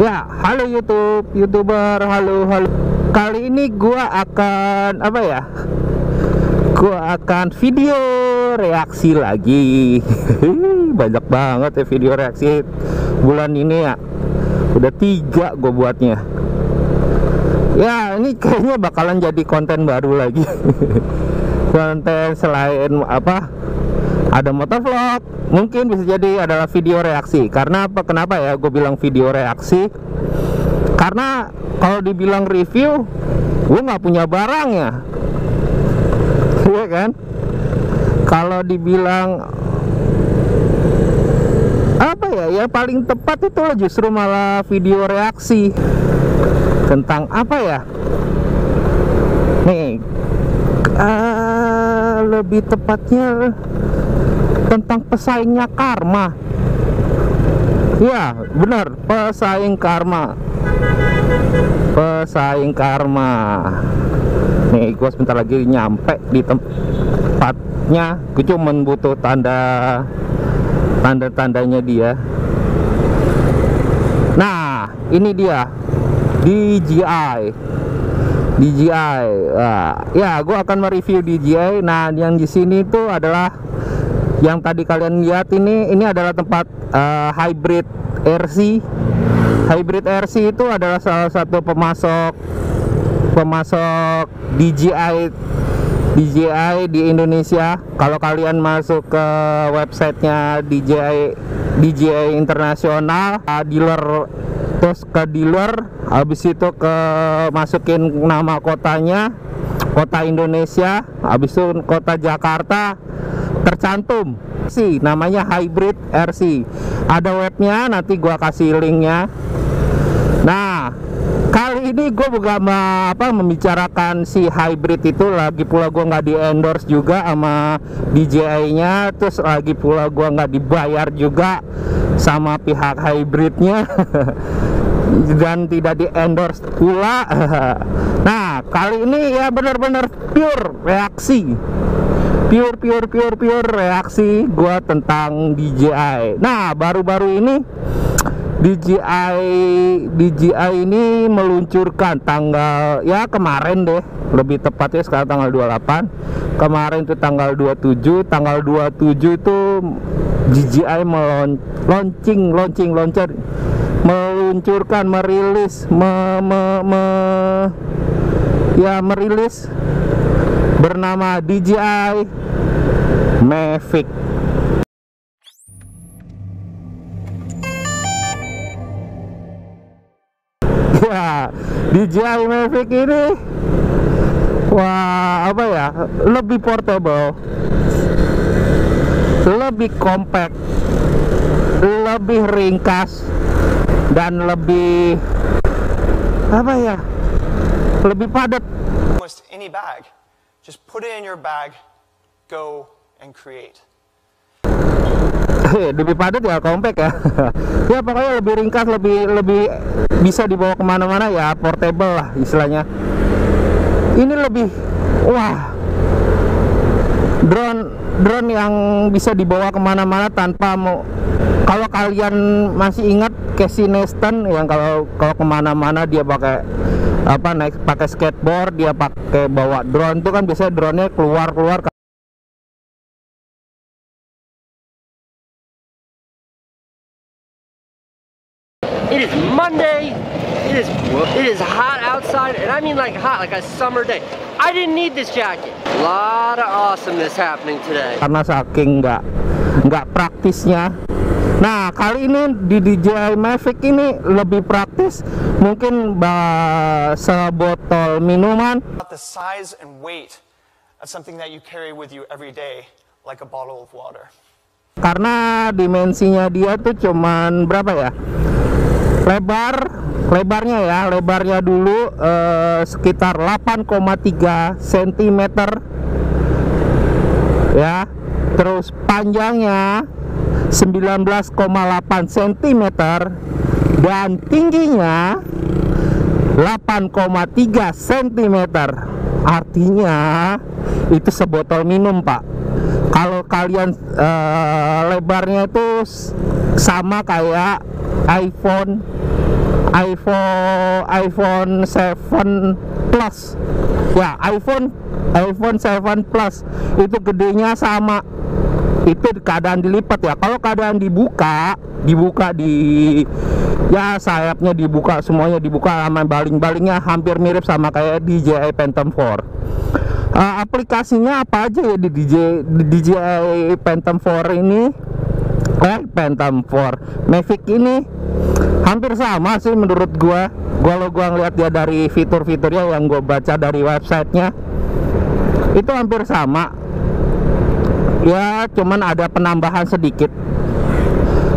Ya, halo YouTuber, halo. Kali ini gua akan Gua akan video reaksi lagi. Banyak banget ya video reaksi bulan ini ya. Udah 3 gua buatnya. Ya, ini kayaknya bakalan jadi konten baru lagi. Konten selain ada motovlog, mungkin bisa jadi adalah video reaksi. Karena apa? Kenapa ya gue bilang video reaksi? Karena kalau dibilang review, gue nggak punya barangnya, iya kan? Kalau dibilang ya paling tepat itu justru malah video reaksi tentang nih, lebih tepatnya tentang pesaingnya Karma. Ya benar, pesaing Karma. Nih gue sebentar lagi nyampe di tempatnya. Gue cuma butuh tanda-tandanya dia. Nah ini dia DJI. Ya gue akan mereview DJI. Nah yang di sini itu adalah yang tadi kalian lihat, ini adalah tempat Hybrid RC. Hybrid RC itu adalah salah satu pemasok DJI di Indonesia. Kalau kalian masuk ke websitenya DJI Internasional, dealer, terus ke dealer, habis itu masukin nama kotanya, kota Indonesia, habis itu kota Jakarta, tercantum sih namanya Hybrid RC. Ada webnya, nanti gua kasih linknya. Nah kali ini gue bukan membicarakan si Hybrid itu, lagi pula gue nggak di endorse juga sama DJI nya, terus lagi pula gue nggak dibayar juga sama pihak Hybridnya. Dan tidak di endorse pula. Nah kali ini ya benar-benar pure reaksi, pure reaksi gua tentang DJI. Nah baru-baru ini DJI ini meluncurkan kemarin deh, lebih tepatnya sekarang tanggal 28. Kemarin itu tanggal 27 itu DJI merilis bernama DJI Mavic. Ya, DJI Mavic ini lebih portable, lebih compact, lebih ringkas, dan lebih lebih padat. Almost any bag, just put it in your bag, go and create. Lebih padat ya, compact ya. Ya pokoknya lebih ringkas, lebih bisa dibawa kemana-mana ya, portable lah istilahnya. Ini lebih drone yang bisa dibawa kemana-mana tanpa kalau kalian masih ingat Casey Neistat yang kalau kemana-mana dia pakai pakai skateboard, dia pakai bawa drone, itu kan biasanya drone-nya keluar. It is Monday. It is hot outside, and I mean like hot, like a summer day. I didn't need this jacket. A lot of awesomeness happening today. Karena saking nggak praktisnya. Nah kali ini di DJI Mavic ini lebih praktis. Mungkin sebotol minuman. The size and weight of something that you carry with you every day, like a bottle of water. Karena dimensinya dia tuh cuman berapa ya? Lebarnya dulu sekitar 8,3 cm ya, terus panjangnya 19,8 cm dan tingginya 8,3 cm. Artinya itu sebotol minum, Pak. Kalau kalian lebarnya itu sama kayak iPhone iPhone 7 Plus. Ya, iPhone 7 Plus itu gedenya sama. Itu keadaan dilipat ya. Kalau keadaan dibuka di ya sayapnya dibuka, semuanya dibuka, sama baling-balingnya hampir mirip sama kayak DJI Phantom 4. Aplikasinya apa aja ya di DJI Phantom 4 ini? Phantom 4 Mavic ini hampir sama sih menurut gua. Kalau gua ngeliat dia dari fitur-fiturnya yang gua baca dari websitenya, itu hampir sama. Ya cuman ada penambahan sedikit.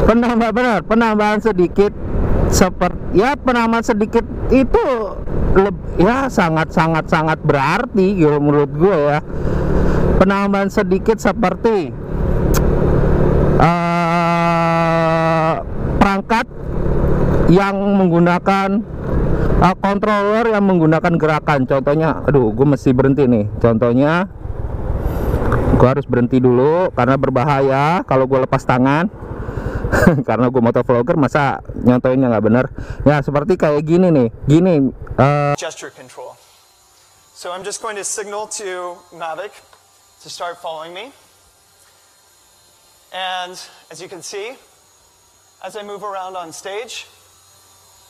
Penambahan sedikit, seperti ya penambahan sedikit itu ya sangat berarti gitu menurut gue ya. Penambahan sedikit seperti perangkat yang menggunakan controller yang menggunakan gerakan. Contohnya, aduh gue mesti berhenti nih. Contohnya gue harus berhenti dulu karena berbahaya kalau gue lepas tangan. Karena gue motovlogger, masa nyontoinnya nggak bener ya. Seperti kayak gini nih, gesture control. So I'm just going to signal to Mavic to start following me. And as you can see, as I move around on stage,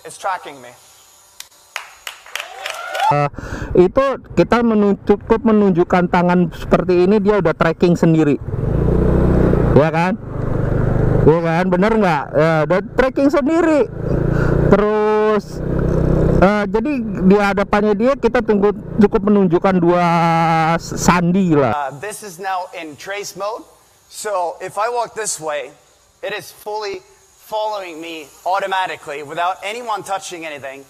it's tracking me. Itu kita cukup menunjukkan tangan seperti ini, dia udah tracking sendiri, ya kan? Ya kan, bener nggak? Udah tracking sendiri. Terus jadi di hadapannya dia kita cukup menunjukkan dua sandi lah. This is now in trace mode. So if I walk this way, it is fully following me automatically without anyone touching anything.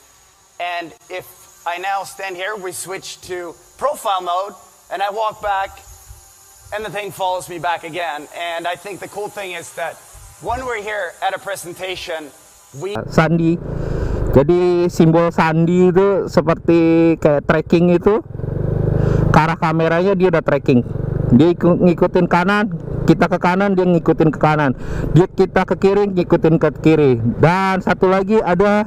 And if I now stand here, we switch to profile mode, and I walk back, and the thing follows me back again. And I think the cool thing is that when we're here at a presentation, sandi. Jadi simbol sandi itu seperti kayak tracking itu. Ke arah kameranya dia udah tracking. Dia ngikutin kanan, kita ke kanan, dia ngikutin ke kanan. Kita ke kiri, ngikutin ke kiri. Dan satu lagi ada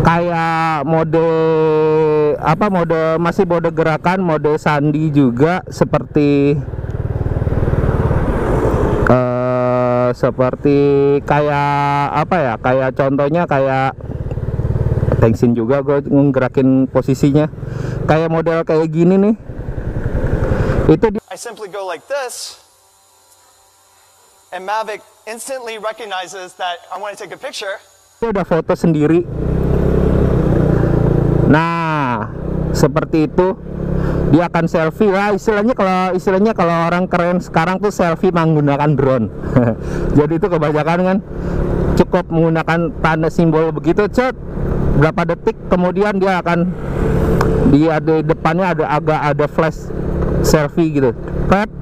kayak mode masih mode gerakan, mode sandi juga, seperti kayak kayak contohnya kayak tensin juga, gue ngerakin posisinya kayak model kayak gini nih. Itu I simply go like this, and Mavic instantly recognizes that I want to take a picture. Dia udah foto sendiri. Nah, seperti itu. Dia akan selfie lah, istilahnya kalau orang keren sekarang tuh selfie menggunakan drone. Jadi itu kebanyakan kan cukup menggunakan tanda simbol begitu, berapa detik kemudian dia akan di depannya ada flash selfie gitu,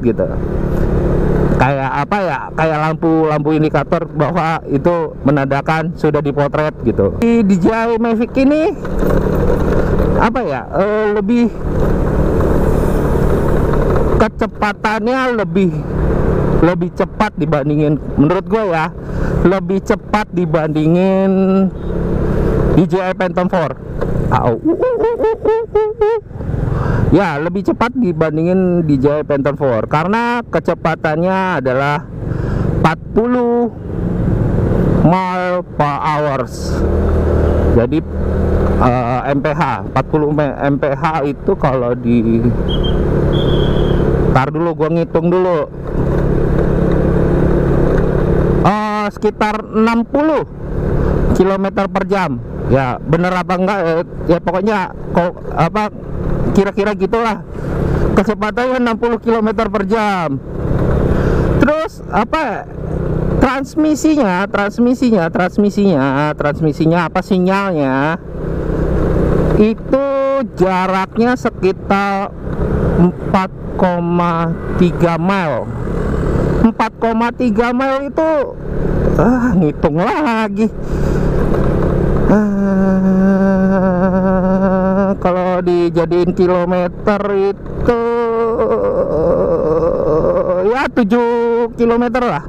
gitu. Kayak apa ya? Kayak lampu indikator bahwa itu menandakan sudah dipotret gitu. Di DJI Mavic ini lebih kecepatannya lebih cepat dibandingin, menurut gue ya, lebih cepat dibandingin DJI Phantom 4. Ya, lebih cepat dibandingin DJI Phantom 4 karena kecepatannya adalah 40 mile per hours. Jadi mph 40 mph itu kalau di tar dulu, gua ngitung dulu, sekitar 60 km per jam. Ya bener apa enggak ya, pokoknya kira-kira gitulah kecepatannya, 60 km per jam. Terus transmisinya sinyalnya itu jaraknya sekitar 4,3 mile. 4,3 mile itu ngitung lagi. Kalau dijadiin kilometer itu ya 7 kilometer lah.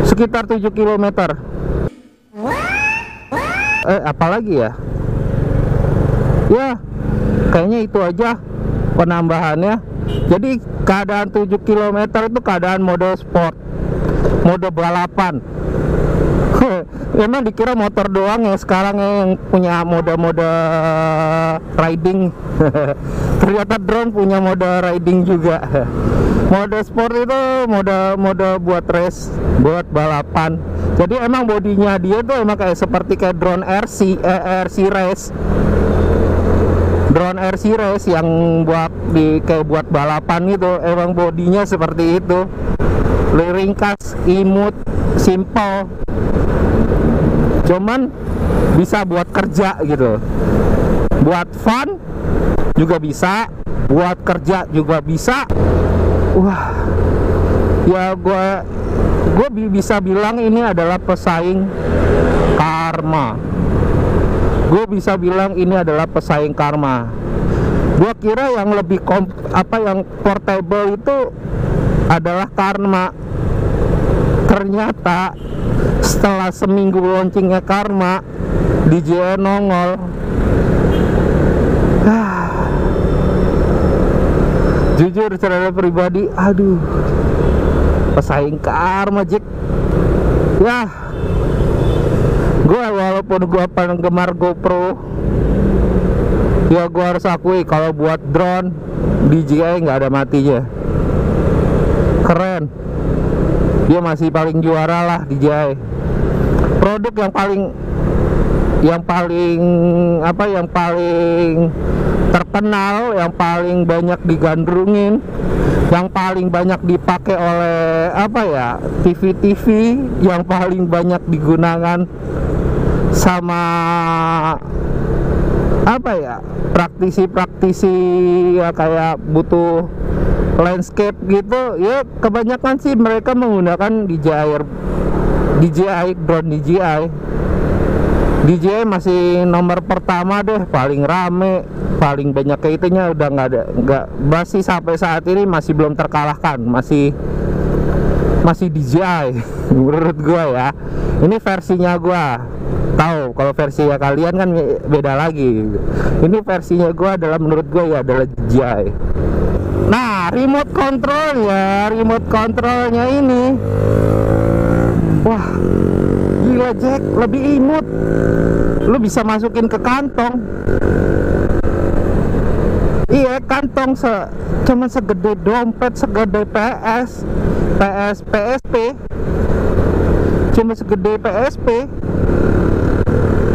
Sekitar 7 kilometer. apalagi ya, ya kayaknya itu aja penambahannya. Jadi keadaan 7 km itu keadaan mode sport, mode balapan. Emang dikira motor doang ya sekarang yang punya mode-mode riding. Ternyata drone punya mode riding juga. Mode sport itu mode buat race, buat balapan. Jadi emang bodinya dia tuh emang kayak seperti kayak drone RC race. Drone RC race yang kayak buat balapan itu, emang bodinya seperti itu. Ringkas, imut, simple. Cuman bisa buat kerja gitu, buat fun juga bisa, buat kerja juga bisa. Wah, ya gue bisa bilang ini adalah pesaing Karma. Gue bisa bilang ini adalah pesaing Karma. Gue kira yang lebih yang portable itu adalah Karma. Ternyata setelah seminggu launchingnya Karma, DJI nongol. Jujur secara pribadi, aduh, pesaing Karma, Jack. Ya, walaupun gue penggemar GoPro, ya gue harus akui kalau buat drone DJI nggak ada matinya. Keren, dia masih paling juara lah DJI. Produk yang paling terkenal, yang paling banyak digandrungin, yang paling banyak dipakai oleh TV-TV, yang paling banyak digunakan sama praktisi ya kayak butuh landscape gitu ya, kebanyakan sih mereka menggunakan DJI drone. DJI masih nomor pertama deh, paling rame, paling banyak kaitnya, udah masih sampai saat ini masih belum terkalahkan, masih DJI menurut gua ya. Ini versinya gua, tahu kalau versinya kalian kan beda lagi. Ini versinya gua adalah, menurut gua ya adalah DJI. Nah, remote controlnya ini, wah gila Jack, lebih imut. Lu bisa masukin ke kantong. Iya, kantong cuman segede dompet, segede PSP, cuma segede PSP,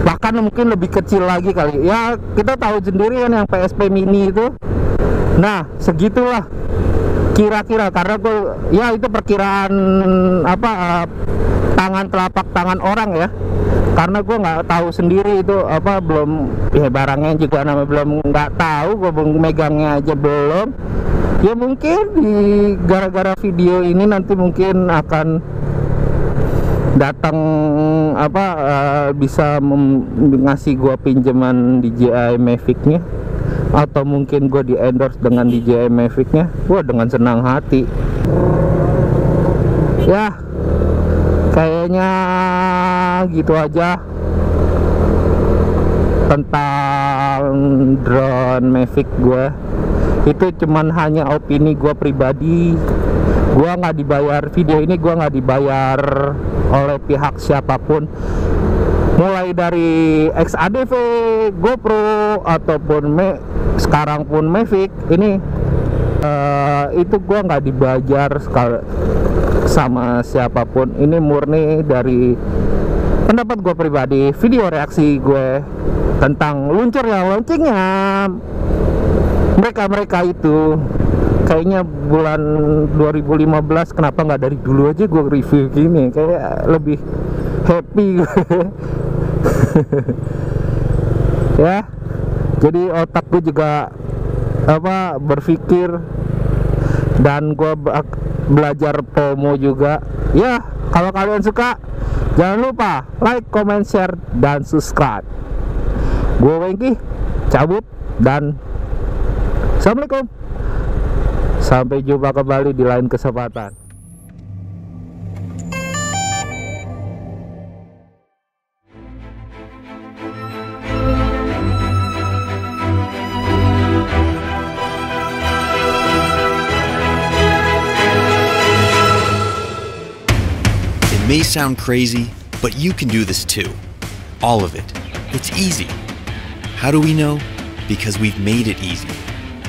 bahkan mungkin lebih kecil lagi kali ya. Kita tahu sendiri kan yang PSP mini itu. Nah, segitulah kira-kira, karena ya itu perkiraan telapak tangan orang ya, karena gue nggak tahu sendiri itu belum ya, barangnya juga belum, nggak tahu, gue megangnya aja belum. Ya mungkin gara-gara video ini nanti mungkin akan datang bisa ngasih gue pinjaman DJI Mavic-nya, atau mungkin gue di endorse dengan DJI Mavic-nya. Gue dengan senang hati ya. Kayaknya gitu aja tentang drone Mavic gue. Itu cuman hanya opini gue pribadi. Gue nggak dibayar, video ini gue nggak dibayar oleh pihak siapapun, mulai dari XADV, GoPro, ataupun sekarang pun Mavic ini. Itu gue nggak dibayar sama siapapun. Ini murni dari pendapat gue pribadi, video reaksi gue tentang launchingnya mereka itu. Kayaknya bulan 2015, kenapa nggak dari dulu aja gue review gini, kayak lebih happy gue. Ya, jadi otak gue juga berpikir, dan gue belajar promo juga ya. Kalau kalian suka, jangan lupa like, comment, share, dan subscribe. Gue Wengki cabut, dan assalamualaikum. Sampai jumpa kembali di lain kesempatan. may sound crazy, but you can do this too. All of it. It's easy. How do we know? Because we've made it easy.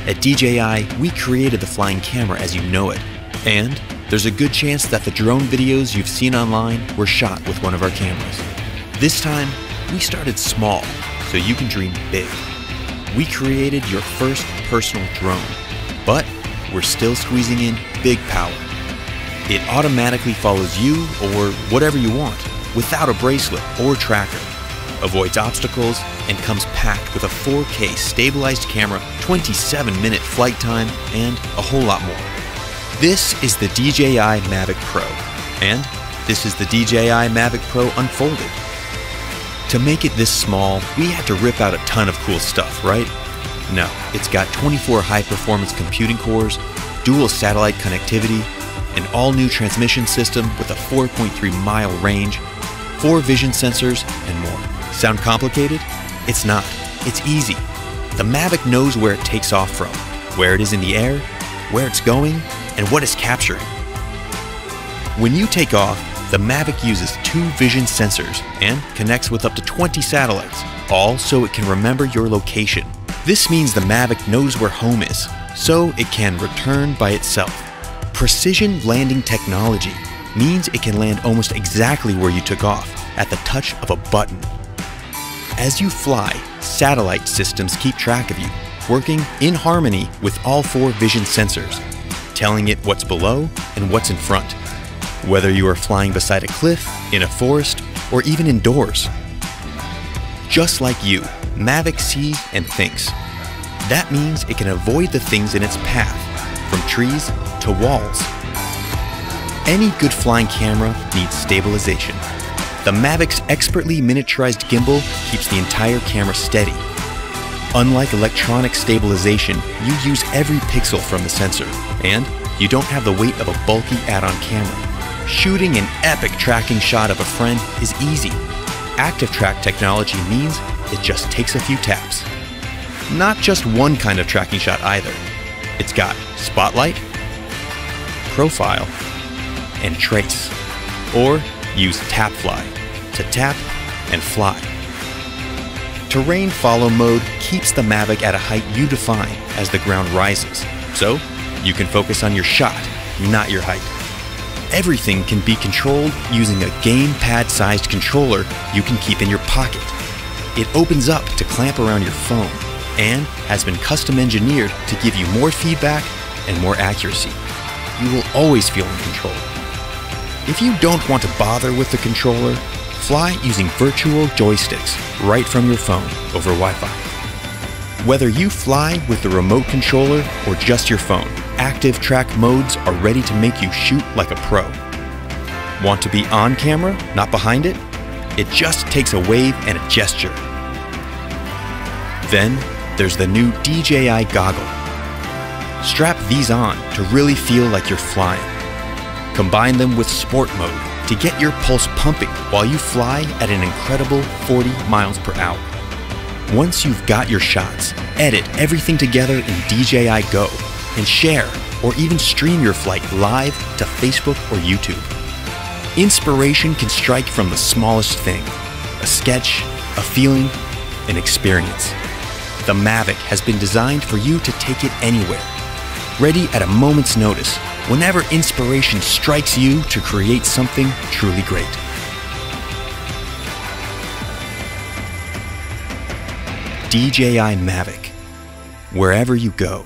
At DJI, we created the flying camera as you know it. And there's a good chance that the drone videos you've seen online were shot with one of our cameras. This time, we started small, so you can dream big. We created your first personal drone, but we're still squeezing in big power. It automatically follows you or whatever you want, without a bracelet or tracker, avoids obstacles, and comes packed with a 4K stabilized camera, 27-minute flight time, and a whole lot more. This is the DJI Mavic Pro, and this is the DJI Mavic Pro Unfolded. To make it this small, we had to rip out a ton of cool stuff, right? No, it's got 24 high-performance computing cores, dual satellite connectivity, an all-new transmission system with a 4.3-mile range, 4 vision sensors, and more. Sound complicated? It's not. It's easy. The Mavic knows where it takes off from, where it is in the air, where it's going, and what it's capturing. When you take off, the Mavic uses 2 vision sensors and connects with up to 20 satellites, all so it can remember your location. This means the Mavic knows where home is, so it can return by itself. Precision landing technology means it can land almost exactly where you took off, at the touch of a button. As you fly, satellite systems keep track of you, working in harmony with all 4 vision sensors, telling it what's below and what's in front, whether you are flying beside a cliff, in a forest, or even indoors. Just like you, Mavic sees and thinks. That means it can avoid the things in its path, from trees to walls. Any good flying camera needs stabilization. The Mavic's expertly miniaturized gimbal keeps the entire camera steady. Unlike electronic stabilization, you use every pixel from the sensor, and you don't have the weight of a bulky add-on camera. Shooting an epic tracking shot of a friend is easy. Active track technology means it just takes a few taps. Not just one kind of tracking shot either. It's got spotlight, profile, and trace. Or use tap fly to tap and fly. Terrain follow mode keeps the Mavic at a height you define as the ground rises, so you can focus on your shot, not your height. Everything can be controlled using a gamepad-sized controller you can keep in your pocket. It opens up to clamp around your phone and has been custom engineered to give you more feedback and more accuracy. You will always feel in control. If you don't want to bother with the controller, fly using virtual joysticks right from your phone over Wi-Fi. Whether you fly with the remote controller or just your phone, active track modes are ready to make you shoot like a pro. Want to be on camera, not behind it? It just takes a wave and a gesture. Then there's the new DJI goggle. Strap these on to really feel like you're flying. Combine them with sport mode to get your pulse pumping while you fly at an incredible 40 miles per hour. Once you've got your shots, edit everything together in DJI Go and share or even stream your flight live to Facebook or YouTube. Inspiration can strike from the smallest thing: a sketch, a feeling, an experience. The Mavic has been designed for you to take it anywhere, ready at a moment's notice, whenever inspiration strikes you to create something truly great. DJI Mavic, wherever you go.